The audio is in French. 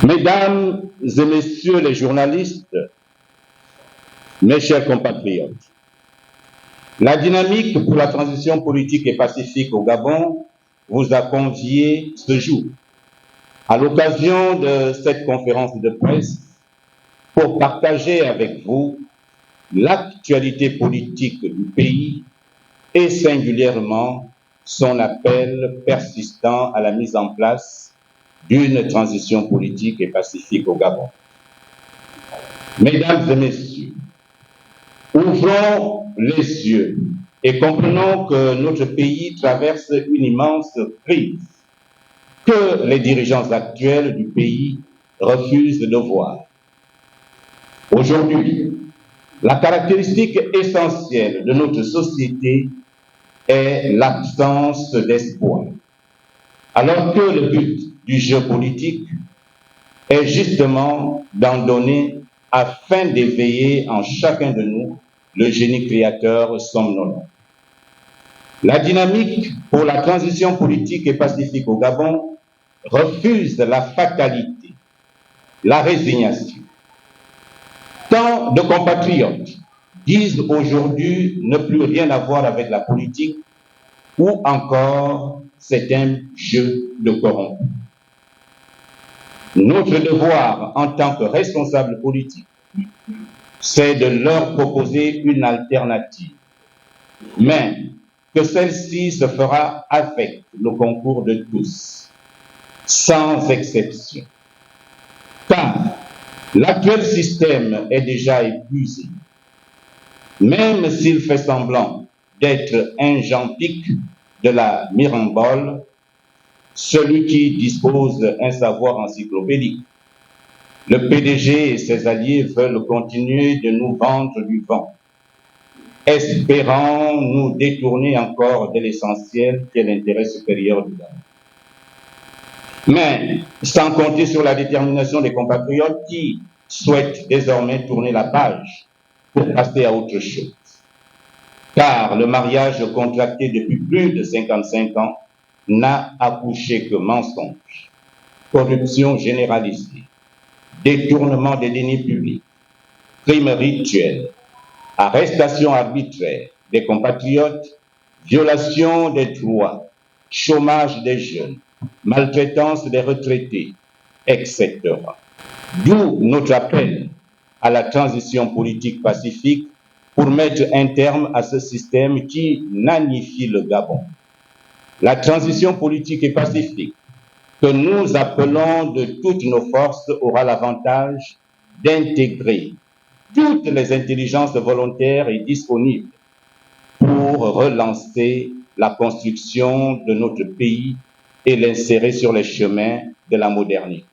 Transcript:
Mesdames et messieurs les journalistes, mes chers compatriotes, la dynamique pour la transition politique et pacifique au Gabon vous a convié ce jour, à l'occasion de cette conférence de presse, pour partager avec vous l'actualité politique du pays et singulièrement son appel persistant à la mise en place d'une transition politique et pacifique au Gabon. Mesdames et messieurs, ouvrons les yeux et comprenons que notre pays traverse une immense crise que les dirigeants actuels du pays refusent de voir. Aujourd'hui, la caractéristique essentielle de notre société est l'absence d'espoir, alors que le but du jeu politique est justement d'en donner afin d'éveiller en chacun de nous le génie créateur somnolent. La dynamique pour la transition politique et pacifique au Gabon refuse la fatalité, la résignation. Tant de compatriotes disent aujourd'hui ne plus rien avoir avec la politique ou encore c'est un jeu de corrompus. Notre devoir en tant que responsable politique, c'est de leur proposer une alternative, mais que celle-ci se fera avec le concours de tous, sans exception. Car l'actuel système est déjà épuisé. Même s'il fait semblant d'être un Jean-Pic de la Mirambole, celui qui dispose d'un savoir encyclopédique. Le PDG et ses alliés veulent continuer de nous vendre du vent, espérant nous détourner encore de l'essentiel qui est l'intérêt supérieur du Gabon. Mais sans compter sur la détermination des compatriotes qui souhaitent désormais tourner la page pour passer à autre chose. Car le mariage contracté depuis plus de 55 ans n'a accouché que mensonges, corruption généralisée, détournement des deniers publics, crimes rituels, arrestation arbitraire des compatriotes, violation des droits, chômage des jeunes, maltraitance des retraités, etc. D'où notre appel à la transition politique pacifique pour mettre un terme à ce système qui nanifie le Gabon. La transition politique et pacifique que nous appelons de toutes nos forces aura l'avantage d'intégrer toutes les intelligences volontaires et disponibles pour relancer la construction de notre pays et l'insérer sur les chemins de la modernité.